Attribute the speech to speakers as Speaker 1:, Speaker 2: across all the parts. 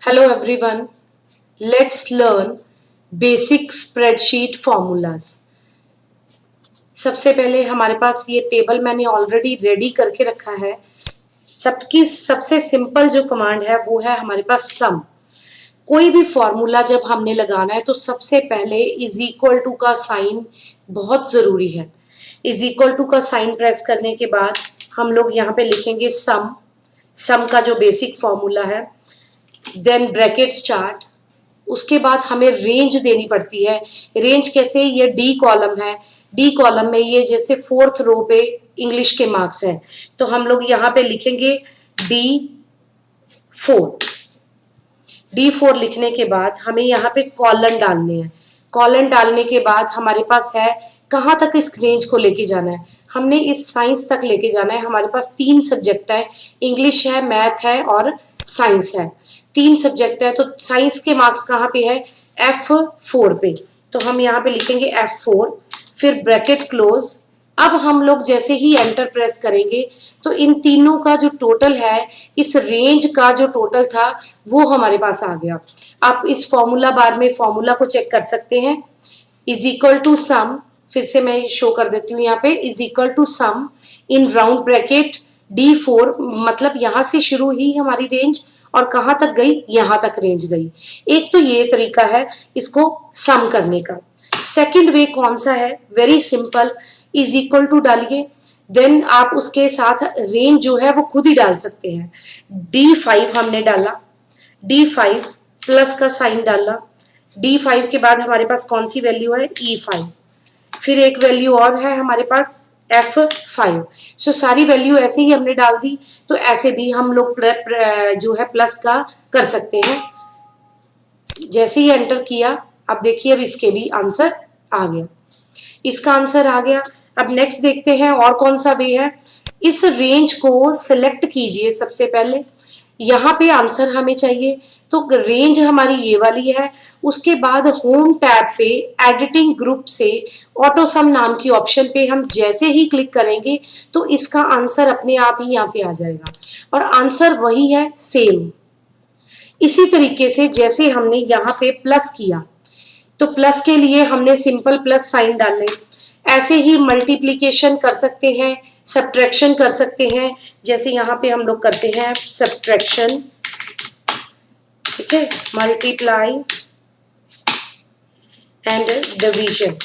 Speaker 1: Hello everyone, let's learn basic spreadsheet formulas. सबसे पहले हमारे पास ये टेबल मैंने ऑलरेडी रेडी करके रखा है. सबकी सबसे सिंपल जो कमांड है वो है हमारे पास सम. कोई भी फॉर्मूला जब हमने लगाना है तो सबसे पहले इज इक्वल टू का साइन बहुत जरूरी है. इज इक्वल टू का साइन प्रेस करने के बाद हम लोग यहाँ पे लिखेंगे सम का जो बेसिक फॉर्मूला है, देन ब्रैकेट स्टार्ट. उसके बाद हमें रेंज देनी पड़ती है. रेंज कैसे? ये डी कॉलम है. डी कॉलम में ये जैसे फोर्थ रो पे इंग्लिश के मार्क्स हैं तो हम लोग यहाँ पे लिखेंगे D4. D4 लिखने के बाद हमें यहाँ पे कॉलन डालने हैं. कॉलन डालने के बाद हमारे पास है कहाँ तक इस रेंज को लेके जाना है. हमने इस साइंस तक लेके जाना है. हमारे पास 3 सब्जेक्ट है, इंग्लिश है, मैथ है और साइंस है. 3 सब्जेक्ट है तो साइंस के मार्क्स कहाँ पे है? F4 पे. तो हम यहाँ पे लिखेंगे F4, फिर ब्रैकेट क्लोज. अब हम लोग जैसे ही एंटर प्रेस करेंगे तो इन तीनों का जो टोटल है, इस रेंज का जो टोटल था वो हमारे पास आ गया. आप इस फॉर्मूला बार में फॉर्मूला को चेक कर सकते हैं. इज इक्वल टू सम, फिर से मैं शो कर देती हूँ यहाँ पे, is equal to sum in round bracket D4, मतलब यहाँ से शुरू ही हमारी रेंज और कहाँ तक गई? यहाँ तक रेंज गई. एक तो ये तरीका है इसको सम करने का. सेकंड वे कौन सा है? Very simple, is equal to डालिए, देन आप उसके साथ रेंज जो है वो खुद ही डाल सकते हैं. D5 हमने डाला, D5 प्लस का साइन डाला. D5 के बाद हमारे पास कौन सी वैल्यू है? E5. फिर एक वैल्यू और है हमारे पास F5. सो सारी वैल्यू ऐसे ही हमने डाल दी. तो ऐसे भी हम लोग जो है प्लस का कर सकते हैं. जैसे ही एंटर किया, अब देखिए अब इसके भी आंसर आ गया. इसका आंसर आ गया. अब नेक्स्ट देखते हैं और कौन सा वे है. इस रेंज को सिलेक्ट कीजिए. सबसे पहले यहाँ पे आंसर हमें चाहिए तो रेंज हमारी ये वाली है. उसके बाद होम टैब पे एडिटिंग ग्रुप से ऑटो सम नाम की ऑप्शन पे हम जैसे ही क्लिक करेंगे तो इसका आंसर अपने आप ही यहाँ पे आ जाएगा और आंसर वही है, सेम. इसी तरीके से जैसे हमने यहाँ पे प्लस किया तो प्लस के लिए हमने सिंपल प्लस साइन डालने. ऐसे ही मल्टीप्लीकेशन कर सकते हैं, सब्ट्रैक्शन कर सकते हैं. जैसे यहाँ पे हम लोग करते हैं सब्ट्रैक्शन, ठीक है, मल्टीप्लाई एंड डिवीजन.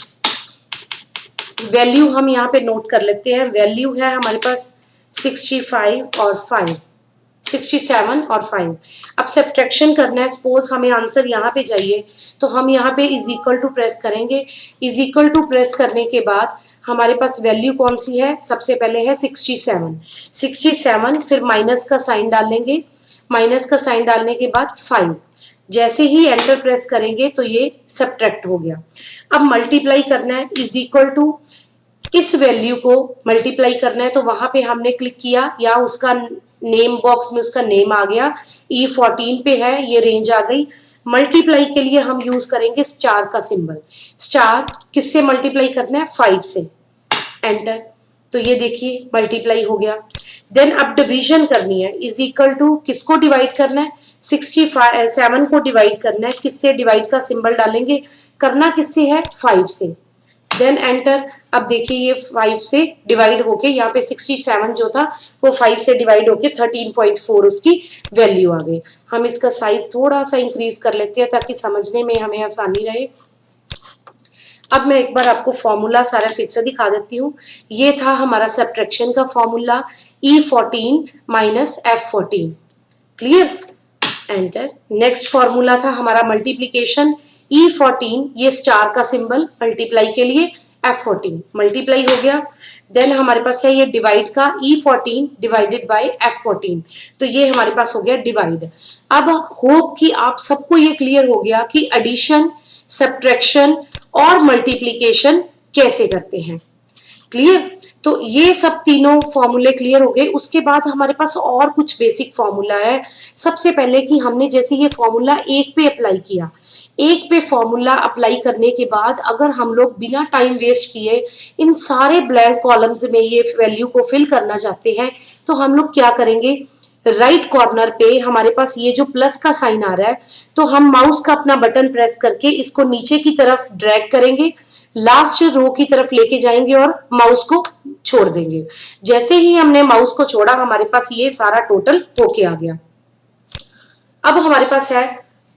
Speaker 1: वैल्यू हम यहाँ पे नोट कर लेते हैं. वैल्यू है हमारे पास 67 और 5. अब सब्ट्रैक्शन करना है. सपोज हमें आंसर यहाँ पे चाहिए तो हम यहाँ पे इज इक्वल टू प्रेस करेंगे. इज इक्वल टू प्रेस करने के बाद हमारे पास वैल्यू कौन सी है? सबसे पहले है 67. फिर माइनस का साइन डालेंगे. माइनस का साइन डालने के बाद 5. जैसे ही एंटर प्रेस करेंगे तो ये सब्ट्रैक्ट हो गया. अब मल्टीप्लाई करना है. इज इक्वल टू इस वैल्यू को मल्टीप्लाई करना है तो वहां पे हमने क्लिक किया या उसका नेम बॉक्स में उसका नेम आ गया. E14 पे है, ये रेंज आ गई. मल्टीप्लाई के लिए हम यूज करेंगे स्टार का सिंबल. स्टार किससे मल्टीप्लाई करना है? 5 से. एंटर. तो ये देखिए मल्टीप्लाई हो गया. देन अब डिवीजन करनी है. इज इक्वल टू किसको डिवाइड करना है? 67 को डिवाइड करना है. किससे डिवाइड का सिंबल डालेंगे? करना किससे है? 5 से. Then enter. अब देखिए ये 5 से डिवाइड होके यहाँ पे 67 जो था वो 5 से डिवाइड होके 13.4 उसकी वैल्यू आ गई. हम इसका साइज थोड़ा सा इंक्रीज कर लेते हैं ताकि समझने में हमें आसानी रहे. अब मैं एक बार आपको फॉर्मूला सारा फिर से दिखा देती हूँ. ये था हमारा सब्ट्रैक्शन का formula, E14 minus F14. Clear? Enter. Next formula था हमारा मल्टीप्लीकेशन, E14, ये स्टार का सिंबल मल्टीप्लाई के लिए, F14 मल्टीप्लाई हो गया. देन हमारे पास है ये डिवाइड का, E14 डिवाइडेड बाय F14. तो ये हमारे पास हो गया डिवाइड. अब होप कि आप सबको ये क्लियर हो गया कि एडिशन, सब्ट्रैक्शन और मल्टीप्लीकेशन कैसे करते हैं. क्लियर? तो ये सब तीनों फॉर्मूले क्लियर हो गए. उसके बाद हमारे पास और कुछ बेसिक फॉर्मूला है. सबसे पहले कि हमने जैसे ये फॉर्मूला 1 पे अप्लाई किया, 1 पे फॉर्मूला अप्लाई करने के बाद अगर हम लोग बिना टाइम वेस्ट किए इन सारे ब्लैंक कॉलम्स में ये वैल्यू को फिल करना चाहते हैं तो हम लोग क्या करेंगे? राइट कॉर्नर पे हमारे पास ये जो प्लस का साइन आ रहा है, तो हम माउस का अपना बटन प्रेस करके इसको नीचे की तरफ ड्रैग करेंगे, लास्ट रो की तरफ लेके जाएंगे और माउस को छोड़ देंगे। जैसे ही हमने माउस को छोड़ा हमारे पास ये सारा टोटल होके आ गया। अब हमारे पास है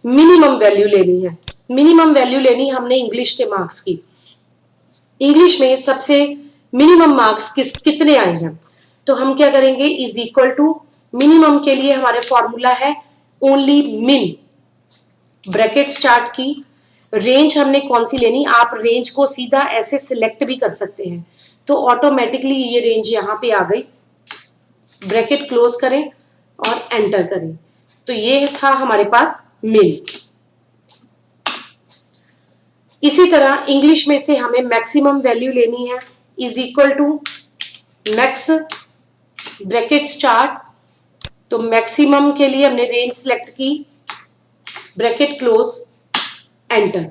Speaker 1: मिनिमम वैल्यू लेनी है। मिनिमम वैल्यू लेनी हमने इंग्लिश के मार्क्स की। इंग्लिश में सबसे मिनिमम मार्क्स कितने आए हैं, तो हम क्या करेंगे, इज इक्वल टू मिनिमम के लिए हमारे फॉर्मूला है ओनली मिन, ब्रैकेट स्टार्ट की, रेंज हमने कौन सी लेनी, आप रेंज को सीधा ऐसे सिलेक्ट भी कर सकते हैं, तो ऑटोमेटिकली ये रेंज यहां पे आ गई। ब्रैकेट क्लोज करें और एंटर करें, तो ये था हमारे पास मिन। इसी तरह इंग्लिश में से हमें मैक्सिमम वैल्यू लेनी है, is equal to max, bracket start, तो मैक्सिमम के लिए हमने रेंज सिलेक्ट की, ब्रैकेट क्लोज, एंटर।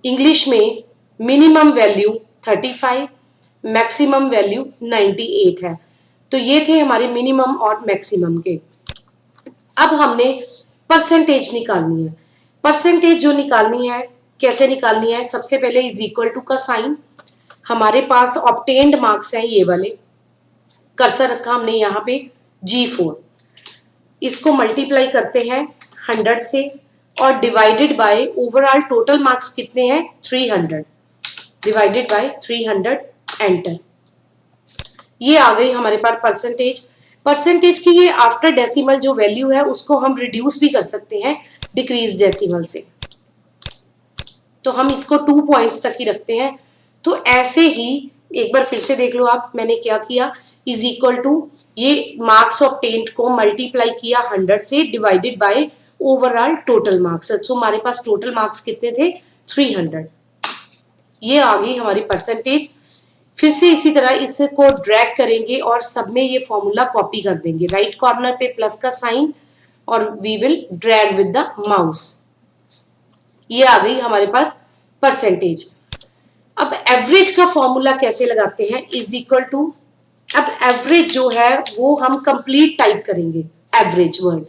Speaker 1: इंग्लिश में मिनिमम वैल्यू 35, मैक्सिमम वैल्यू 98 है। तो ये थे हमारे मिनिमम और मैक्सिमम के। अब हमने परसेंटेज निकालनी है। परसेंटेज जो निकालनी है, कैसे निकालनी है, सबसे पहले इज इक्वल टू का साइन, हमारे पास ऑब्टेन्ड मार्क्स हैं ये वाले, कर्सर रखा हमने यहाँ पे G4, इसको मल्टीप्लाई करते हैं 100 से और divided by overall total marks कितने हैं 300, डिवाइडेड बाय 300, एंटर। ये आ गई हमारे पास परसेंटेज। परसेंटेज की ये आफ्टर डेसिमल जो वैल्यू है उसको हम रिड्यूस भी कर सकते हैं डिक्रीज डेसिमल से, तो हम इसको 2 पॉइंट्स तक ही रखते हैं। तो ऐसे ही एक बार फिर से देख लो आप, मैंने क्या किया, इज इक्वल टू ये मार्क्स ऑब्टेन्ड को मल्टीप्लाई किया 100 से, divided by overall total marks, तो हमारे पास टोटल मार्क्स कितने थे 300। ये आ गई हमारी परसेंटेज। फिर से इसी तरह इसको ड्रैग करेंगे और सब में ये फॉर्मूला कॉपी कर देंगे, राइट कॉर्नर पे प्लस का साइन और we will drag with the mouse. ये आ गई हमारे पास परसेंटेज। अब एवरेज का फॉर्मूला कैसे लगाते हैं, इज इक्वल टू, अब एवरेज जो है वो हम कंप्लीट टाइप करेंगे, एवरेज वर्ड।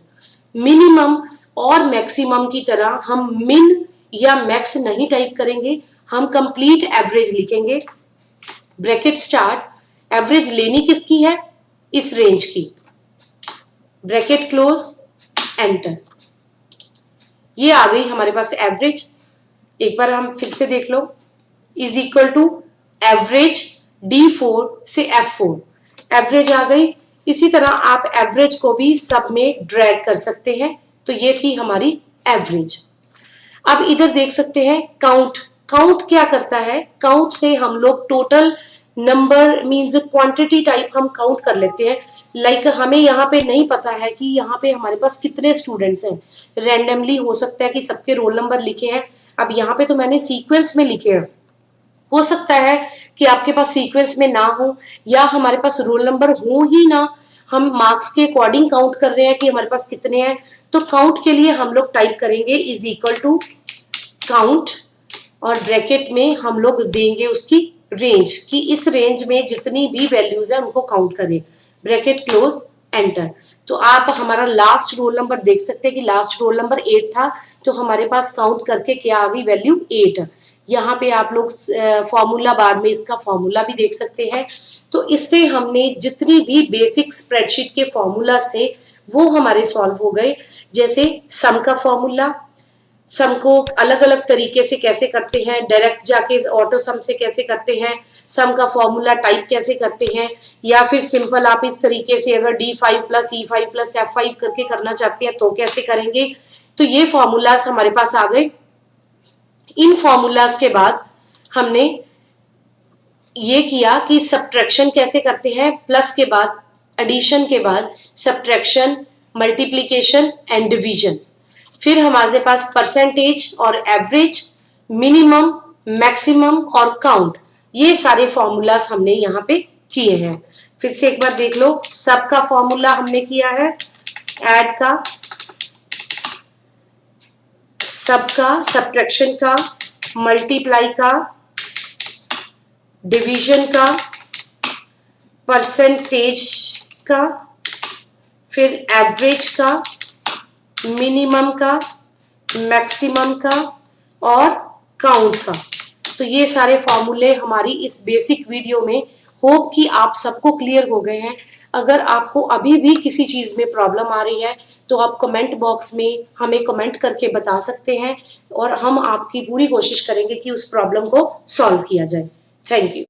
Speaker 1: मिनिमम और मैक्सिमम की तरह हम मिन या मैक्स नहीं टाइप करेंगे, हम कंप्लीट एवरेज लिखेंगे, ब्रैकेट स्टार्ट, एवरेज लेनी किसकी है, इस रेंज की, ब्रैकेट क्लोज, एंटर। ये आ गई हमारे पास एवरेज। एक बार हम फिर से देख लो, is equal to average D4 से F4, एवरेज आ गई। इसी तरह आप एवरेज को भी सब में ड्रैग कर सकते हैं, तो ये थी हमारी एवरेज। अब इधर देख सकते हैं काउंट। काउंट क्या करता है, काउंट से हम लोग total number means quantity type हम काउंट कर लेते हैं। लाइक हमें यहाँ पे नहीं पता है कि यहाँ पे हमारे पास कितने स्टूडेंट्स हैं, रैंडमली हो सकता है कि सबके रोल नंबर लिखे हैं। अब यहाँ पे तो मैंने सीक्वेंस में लिखे हैं, हो सकता है कि आपके पास सीक्वेंस में ना हो या हमारे पास रोल नंबर हो ही ना, हम मार्क्स के अकॉर्डिंग काउंट कर रहे हैं कि हमारे पास कितने हैं। तो काउंट के लिए हम लोग टाइप करेंगे इज इक्वल टू काउंट और ब्रैकेट में हम लोग देंगे उसकी रेंज, कि इस रेंज में जितनी भी वैल्यूज है उनको काउंट करें, ब्रैकेट क्लोज, एंटर। तो आप हमारा लास्ट रोल नंबर देख सकते हैं कि लास्ट रोल नंबर 8 था, तो हमारे पास काउंट करके क्या आ गई वैल्यू 8। यहाँ पे आप लोग फॉर्मूला बाद में इसका फॉर्मूला भी देख सकते हैं। तो इससे हमने जितनी भी बेसिक स्प्रेडशीट के फॉर्मूलाज थे वो हमारे सॉल्व हो गए। जैसे सम का फॉर्मूला, सम को अलग अलग तरीके से कैसे करते हैं, डायरेक्ट जाके ऑटो सम से कैसे करते हैं, सम का फॉर्मूला टाइप कैसे करते हैं, या फिर सिंपल आप इस तरीके से अगर D5 plus E5 plus F5 करके करना चाहते हैं तो कैसे करेंगे। तो ये फॉर्मूलाज हमारे पास आ गए। इन फॉर्मूलाज के बाद हमने ये किया कि सब्ट्रैक्शन कैसे करते हैं, प्लस के बाद एडिशन के बाद सब्ट्रैक्शन, मल्टीप्लिकेशन एंड डिवीजन। फिर हमारे पास परसेंटेज और एवरेज, मिनिमम, मैक्सिमम और काउंट, ये सारे फॉर्मूलाज हमने यहाँ पे किए हैं। फिर से एक बार देख लो, सब का फॉर्मूला हमने किया है, ऐड का, सब का, सब्ट्रैक्शन का, मल्टीप्लाई का, डिवीजन का, परसेंटेज का फिर एवरेज का, मिनिमम का, मैक्सिमम का और काउंट का। तो ये सारे फॉर्मूले हमारी इस बेसिक वीडियो में, होप कि आप सबको क्लियर हो गए हैं। अगर आपको अभी भी किसी चीज में प्रॉब्लम आ रही है तो आप कमेंट बॉक्स में हमें कमेंट करके बता सकते हैं और हम आपकी पूरी कोशिश करेंगे कि उस प्रॉब्लम को सॉल्व किया जाए। Thank you.